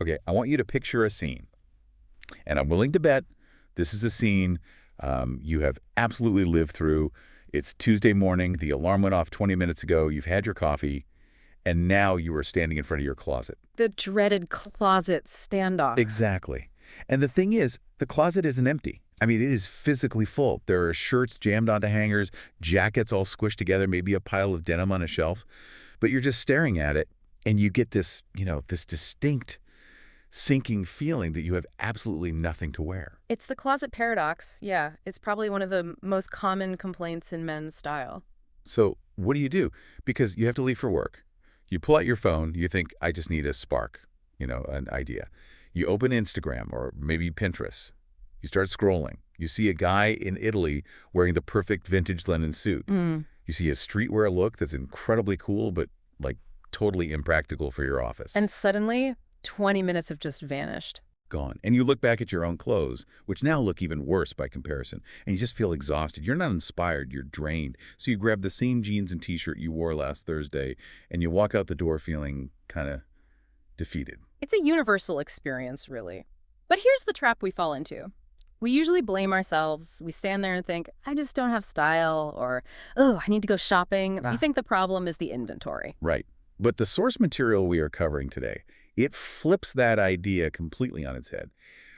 Okay, I want you to picture a scene. And I'm willing to bet this is a scene you have absolutely lived through. It's Tuesday morning. The alarm went off 20 minutes ago. You've had your coffee. And now you are standing in front of your closet. The dreaded closet standoff. Exactly. And the thing is, the closet isn't empty. I mean, it is physically full. There are shirts jammed onto hangers, jackets all squished together, maybe a pile of denim on a shelf. But you're just staring at it, and you get this, this distinct sinking feeling that you have absolutely nothing to wear. It's the closet paradox. Yeah, it's probably one of the most common complaints in men's style. So what do? Because you have to leave for work. You pull out your phone, you think, I just need a spark, an idea. You open Instagram or maybe Pinterest. You start scrolling. You see a guy in Italy wearing the perfect vintage linen suit. You see a streetwear look that's incredibly cool, but like totally impractical for your office. And suddenly, 20 minutes have just vanished. Gone. And you look back at your own clothes, which now look even worse by comparison, and you just feel exhausted. You're not inspired. You're drained. So you grab the same jeans and T-shirt you wore last Thursday, and you walk out the door feeling kind of defeated. It's a universal experience, really. But here's the trap we fall into. We usually blame ourselves. We stand there and think, I just don't have style, or, oh, I need to go shopping. We think the problem is the inventory. Right. But the source material we are covering today, it flips that idea completely on its head.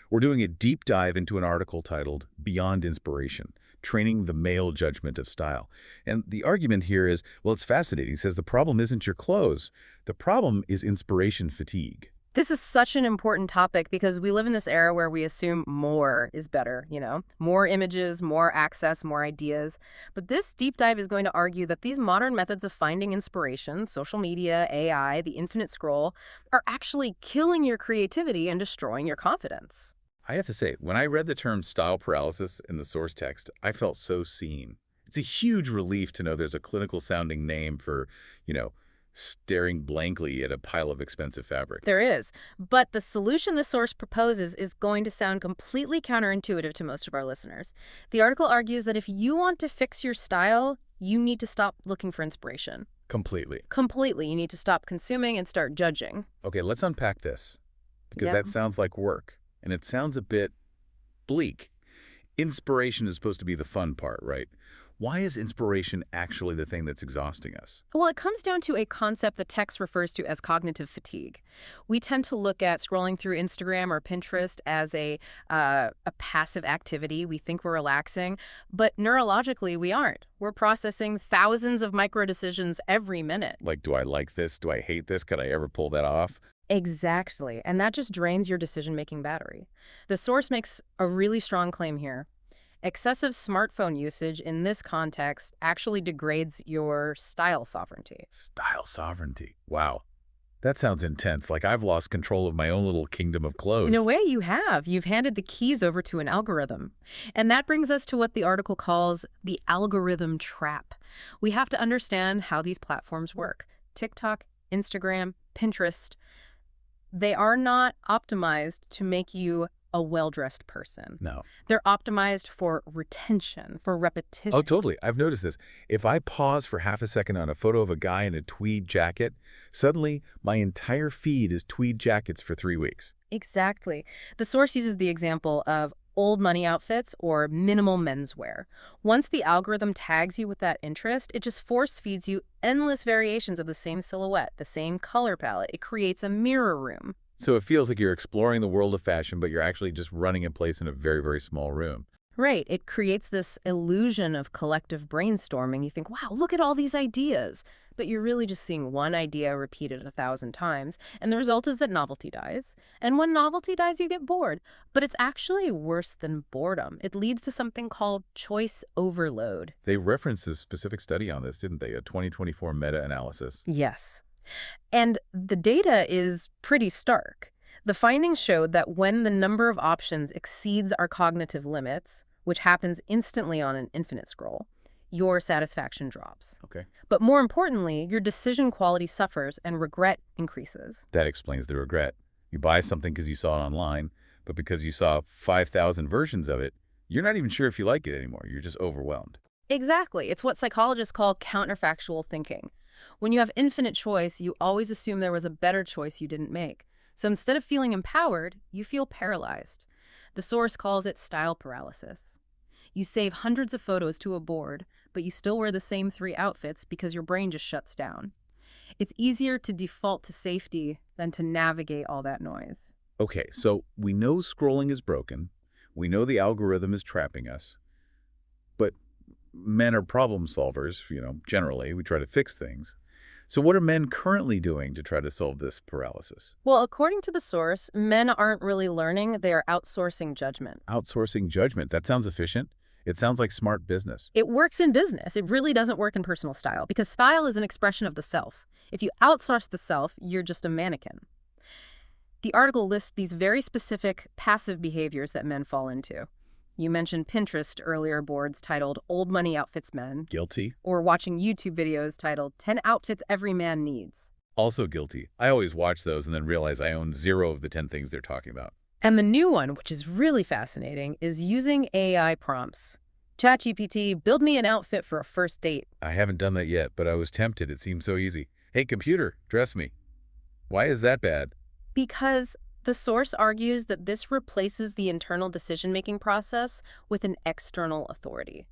We're doing a deep dive into an article titled Beyond Inspiration, Training the Male Judgment of Style. And the argument here is, well, it's fascinating. It says the problem isn't your clothes. The problem is inspiration fatigue. This is such an important topic because we live in this era where we assume more is better, More images, more access, more ideas. But this deep dive is going to argue that these modern methods of finding inspiration, social media, AI, the infinite scroll, are actually killing your creativity and destroying your confidence. I have to say, when I read the term style paralysis in the source text, I felt so seen. It's a huge relief to know there's a clinical-sounding name for, staring blankly at a pile of expensive fabric. There is. But the solution the source proposes is going to sound completely counterintuitive to most of our listeners. The article argues that if you want to fix your style, you need to stop looking for inspiration. Completely. Completely. You need to stop consuming and start judging. Okay, let's unpack this. Because that sounds like work. And it sounds a bit bleak. Inspiration is supposed to be the fun part, right? Why is inspiration actually the thing that's exhausting us? Well, it comes down to a concept the text refers to as cognitive fatigue. We tend to look at scrolling through Instagram or Pinterest as a passive activity. We think we're relaxing, but neurologically we aren't. We're processing thousands of micro decisions every minute. Like, do I like this? Do I hate this? Could I ever pull that off? Exactly. And that just drains your decision-making battery. The source makes a really strong claim here. Excessive smartphone usage in this context actually degrades your style sovereignty. Style sovereignty. Wow. That sounds intense, like I've lost control of my own little kingdom of clothes. In a way, you have. You've handed the keys over to an algorithm. And that brings us to what the article calls the algorithm trap. We have to understand how these platforms work. TikTok, Instagram, Pinterest, they are not optimized to make you a well-dressed person. No. They're optimized for retention, for repetition. Oh, totally. I've noticed this. If I pause for half a second on a photo of a guy in a tweed jacket, suddenly my entire feed is tweed jackets for 3 weeks. Exactly. The source uses the example of old money outfits or minimal menswear. Once the algorithm tags you with that interest, it just force feeds you endless variations of the same silhouette, the same color palette. It creates a mirror room. So it feels like you're exploring the world of fashion, but you're actually just running in place in a very, very small room. Right. It creates this illusion of collective brainstorming. You think, wow, look at all these ideas. But you're really just seeing one idea repeated 1,000 times. And the result is that novelty dies. And when novelty dies, you get bored. But it's actually worse than boredom. It leads to something called choice overload. They referenced a specific study on this, didn't they? A 2024 meta-analysis. Yes. And the data is pretty stark. The findings showed that when the number of options exceeds our cognitive limits, which happens instantly on an infinite scroll, your satisfaction drops. Okay. But more importantly, your decision quality suffers and regret increases. That explains the regret. You buy something because you saw it online, but because you saw 5,000 versions of it, you're not even sure if you like it anymore. You're just overwhelmed. Exactly. It's what psychologists call counterfactual thinking. When you have infinite choice, you always assume there was a better choice you didn't make. So instead of feeling empowered, you feel paralyzed. The source calls it style paralysis. You save hundreds of photos to a board, but you still wear the same 3 outfits because your brain just shuts down. It's easier to default to safety than to navigate all that noise. Okay, so we know scrolling is broken. We know the algorithm is trapping us. But men are problem solvers, generally. We try to fix things. So what are men currently doing to try to solve this paralysis? Well, according to the source, men aren't really learning, they are outsourcing judgment. Outsourcing judgment. That sounds efficient. It sounds like smart business. It works in business. It really doesn't work in personal style because style is an expression of the self. If you outsource the self, you're just a mannequin. The article lists these very specific passive behaviors that men fall into. You mentioned Pinterest earlier, boards titled Old Money Outfits Men. Guilty. Or watching YouTube videos titled 10 Outfits Every Man Needs. Also guilty. I always watch those and then realize I own 0 of the 10 things they're talking about. And the new one, which is really fascinating, is using AI prompts. ChatGPT, build me an outfit for a first date. I haven't done that yet, but I was tempted. It seemed so easy. Hey, computer, dress me. Why is that bad? Because the source argues that this replaces the internal decision-making process with an external authority.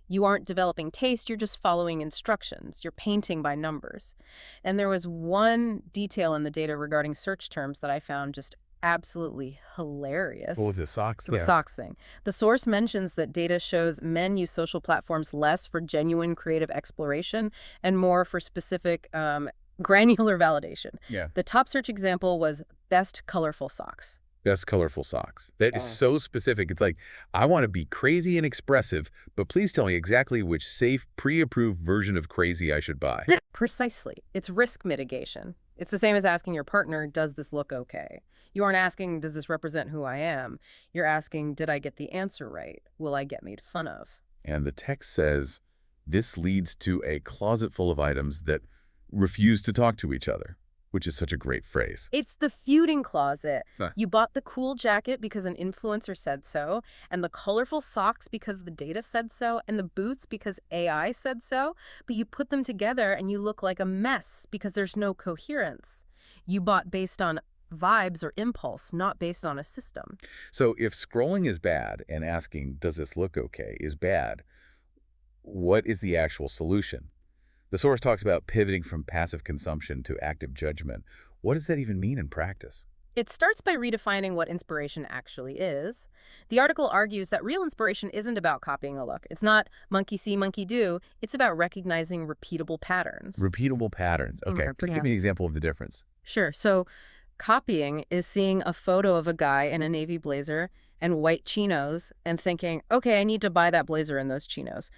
You aren't developing taste, you're just following instructions. You're painting by numbers. And there was one detail in the data regarding search terms that I found just absolutely hilarious. Oh, the socks The socks thing. The source mentions that data shows men use social platforms less for genuine creative exploration and more for specific granular validation. Yeah. The top search example was best colorful socks. Best colorful socks. That is so specific. It's like, I want to be crazy and expressive, but please tell me exactly which safe, pre-approved version of crazy I should buy. Precisely. It's risk mitigation. It's the same as asking your partner, does this look okay? You aren't asking, does this represent who I am? You're asking, did I get the answer right? Will I get made fun of? And the text says, this leads to a closet full of items that refuse to talk to each other, which is such a great phrase. It's the feuding closet. Huh. You bought the cool jacket because an influencer said so, and the colorful socks because the data said so, and the boots because AI said so, but you put them together and you look like a mess because there's no coherence. You bought based on vibes or impulse, not based on a system. So if scrolling is bad and asking, does this look okay, is bad, what is the actual solution? The source talks about pivoting from passive consumption to active judgment. What does that even mean in practice? It starts by redefining what inspiration actually is. The article argues that real inspiration isn't about copying a look. It's not monkey see, monkey do. It's about recognizing repeatable patterns. Repeatable patterns. Okay. Could you give me an example of the difference? Sure. So copying is seeing a photo of a guy in a navy blazer and white chinos and thinking, okay, I need to buy that blazer and those chinos.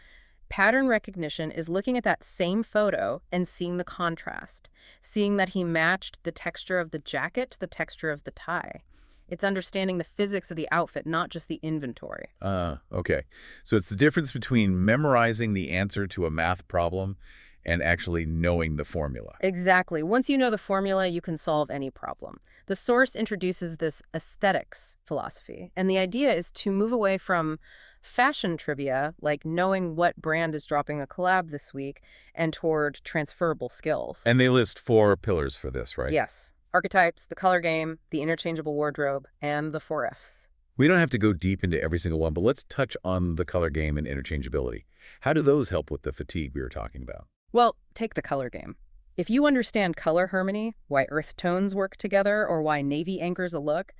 Pattern recognition is looking at that same photo and seeing the contrast, seeing that he matched the texture of the jacket to the texture of the tie. It's understanding the physics of the outfit, not just the inventory. Okay. So it's the difference between memorizing the answer to a math problem and actually knowing the formula. Exactly. Once you know the formula, you can solve any problem. The source introduces this aesthetics philosophy, and the idea is to move away from fashion trivia, like knowing what brand is dropping a collab this week, and toward transferable skills. And they list 4 pillars for this, right? Yes. Archetypes, the color game, the interchangeable wardrobe, and the 4 Fs. We don't have to go deep into every single one, but let's touch on the color game and interchangeability. How do those help with the fatigue we were talking about? Well, take the color game. If you understand color harmony, why earth tones work together, or why navy anchors a look,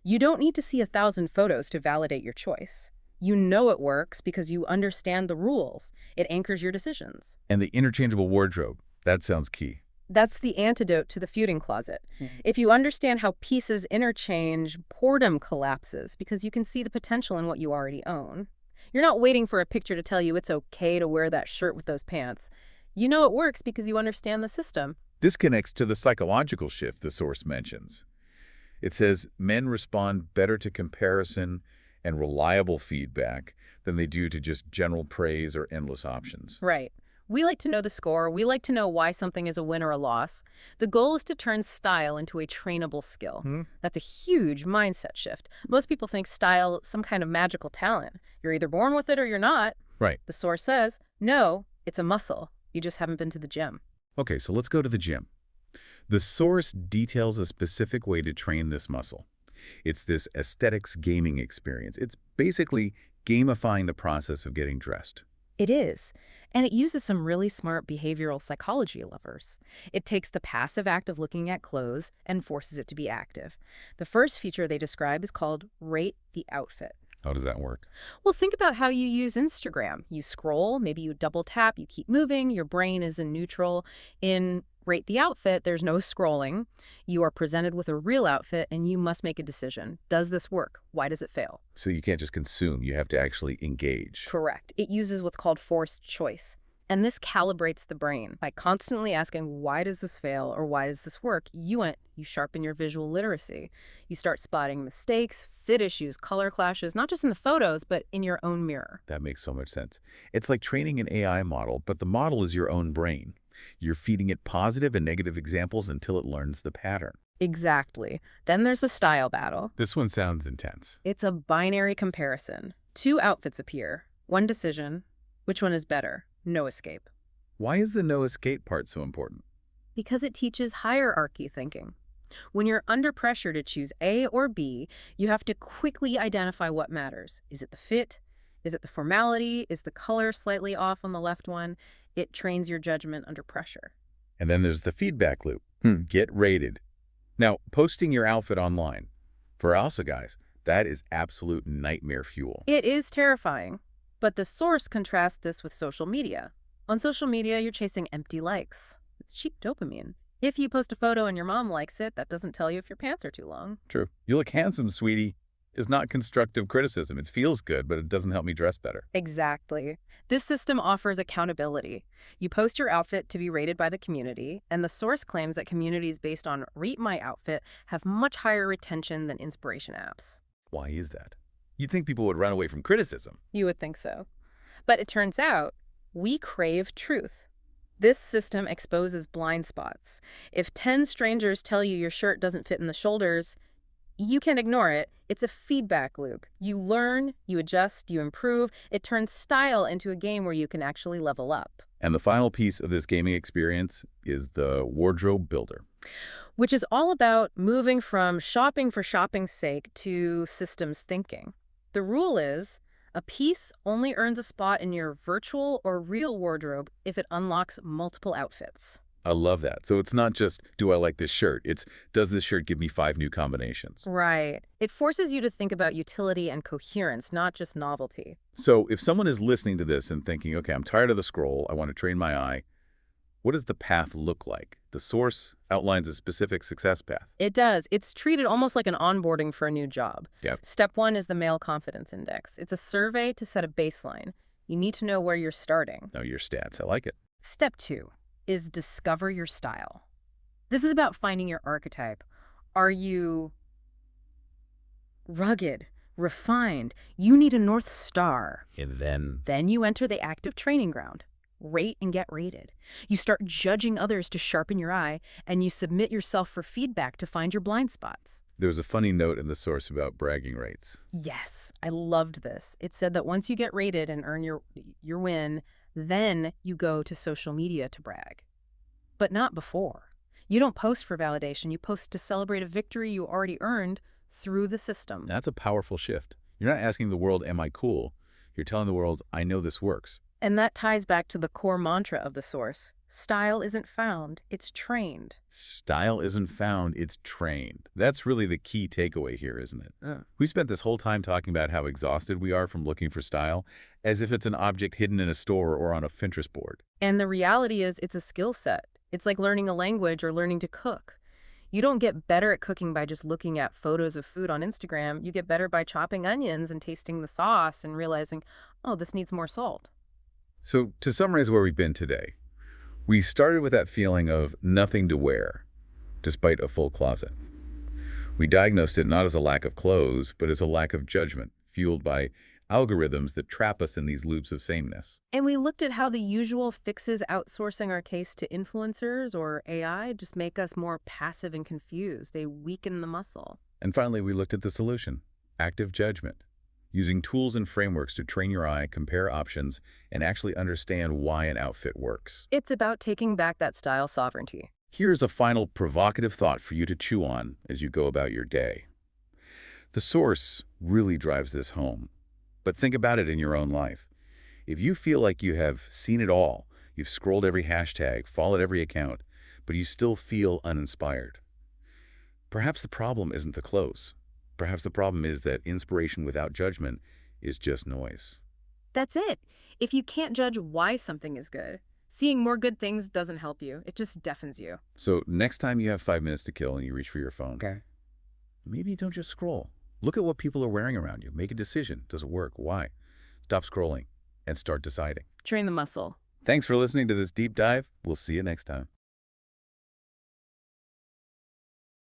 you don't need to see 1,000 photos to validate your choice. You know it works because you understand the rules. It anchors your decisions. And the interchangeable wardrobe, that sounds key. That's the antidote to the feuding closet. If you understand how pieces interchange, boredom collapses because you can see the potential in what you already own. You're not waiting for a picture to tell you it's okay to wear that shirt with those pants. You know it works because you understand the system. This connects to the psychological shift the source mentions. It says men respond better to comparison and reliable feedback than they do to just general praise or endless options. Right. We like to know the score. We like to know why something is a win or a loss. The goal is to turn style into a trainable skill. That's a huge mindset shift. Most people think style some kind of magical talent. You're either born with it or you're not. Right. The source says, no, it's a muscle. You just haven't been to the gym. Okay, so let's go to the gym. The source details a specific way to train this muscle. It's this aesthetics gaming experience. It's basically gamifying the process of getting dressed. It is. And it uses some really smart behavioral psychology levers. It takes the passive act of looking at clothes and forces it to be active. The first feature they describe is called rate the outfit. How does that work? Well, think about how you use Instagram. You scroll, maybe you double tap, you keep moving, your brain is in neutral. In Rate the Outfit, there's no scrolling. You are presented with a real outfit and you must make a decision. Does this work? Why does it fail? So you can't just consume, you have to actually engage. Correct. It uses what's called forced choice. And this calibrates the brain. By constantly asking, why does this fail or why does this work, you sharpen your visual literacy. You start spotting mistakes, fit issues, color clashes, not just in the photos, but in your own mirror. That makes so much sense. It's like training an AI model, but the model is your own brain. You're feeding it positive and negative examples until it learns the pattern. Exactly. Then there's the style battle. This one sounds intense. It's a binary comparison. Two outfits appear. One decision. Which one is better? No escape. Why is the no escape part so important? Because it teaches hierarchy thinking. When you're under pressure to choose A or B, you have to quickly identify what matters. Is it the fit? Is it the formality? Is the color slightly off on the left one? It trains your judgment under pressure. And then there's the feedback loop. Get rated. Now, posting your outfit online. For us guys, that is absolute nightmare fuel. It is terrifying. But the source contrasts this with social media. On social media, you're chasing empty likes. It's cheap dopamine. If you post a photo and your mom likes it, that doesn't tell you if your pants are too long. True. You look handsome, sweetie, is not constructive criticism. It feels good, but it doesn't help me dress better. Exactly. This system offers accountability. You post your outfit to be rated by the community, and the source claims that communities based on Rate My Outfit have much higher retention than inspiration apps. Why is that? You'd think people would run away from criticism. You would think so. But it turns out, we crave truth. This system exposes blind spots. If 10 strangers tell you your shirt doesn't fit in the shoulders, you can ignore it. It's a feedback loop. You learn, you adjust, you improve. It turns style into a game where you can actually level up. And the final piece of this gaming experience is the wardrobe builder. Which is all about moving from shopping for shopping's sake to systems thinking. The rule is, a piece only earns a spot in your virtual or real wardrobe if it unlocks multiple outfits. I love that. So it's not just, do I like this shirt? It's, does this shirt give me 5 new combinations? Right. It forces you to think about utility and coherence, not just novelty. So if someone is listening to this and thinking, okay, I'm tired of the scroll, I want to train my eye, what does the path look like? The source outlines a specific success path. It does. It's treated almost like an onboarding for a new job. Yep. Step 1 is the Male Confidence Index. It's a survey to set a baseline. You need to know where you're starting. Know your stats. I like it. Step 2 is discover your style. This is about finding your archetype. Are you rugged, refined? You need a North Star. And then? Then you enter the active training ground. Rate and get rated. You start judging others to sharpen your eye, and you submit yourself for feedback to find your blind spots. There was a funny note in the source about bragging rates. Yes, I loved this. It said that once you get rated and earn your win, then you go to social media to brag. But not before. You don't post for validation. You post to celebrate a victory you already earned through the system. That's a powerful shift. You're not asking the world, am I cool? You're telling the world, I know this works. And that ties back to the core mantra of the source. Style isn't found, it's trained. Style isn't found, it's trained. That's really the key takeaway here, isn't it? We spent this whole time talking about how exhausted we are from looking for style, as if it's an object hidden in a store or on a Pinterest board. And the reality is it's a skill set. It's like learning a language or learning to cook. You don't get better at cooking by just looking at photos of food on Instagram. You get better by chopping onions and tasting the sauce and realizing, oh, this needs more salt. So to summarize where we've been today, we started with that feeling of nothing to wear, despite a full closet. We diagnosed it not as a lack of clothes, but as a lack of judgment, fueled by algorithms that trap us in these loops of sameness. And we looked at how the usual fixes outsourcing our case to influencers or AI just make us more passive and confused. They weaken the muscle. And finally, we looked at the solution, active judgment. Using tools and frameworks to train your eye, compare options, and actually understand why an outfit works. It's about taking back that style sovereignty. Here's a final provocative thought for you to chew on as you go about your day. The source really drives this home, but think about it in your own life. If you feel like you have seen it all, you've scrolled every hashtag, followed every account, but you still feel uninspired, perhaps the problem isn't the close. Perhaps the problem is that inspiration without judgment is just noise. That's it. If you can't judge why something is good, seeing more good things doesn't help you. It just deafens you. So next time you have 5 minutes to kill and you reach for your phone, Okay. maybe don't just scroll. Look at what people are wearing around you. Make a decision. Does it work? Why? Stop scrolling and start deciding. Train the muscle. Thanks for listening to this deep dive. We'll see you next time.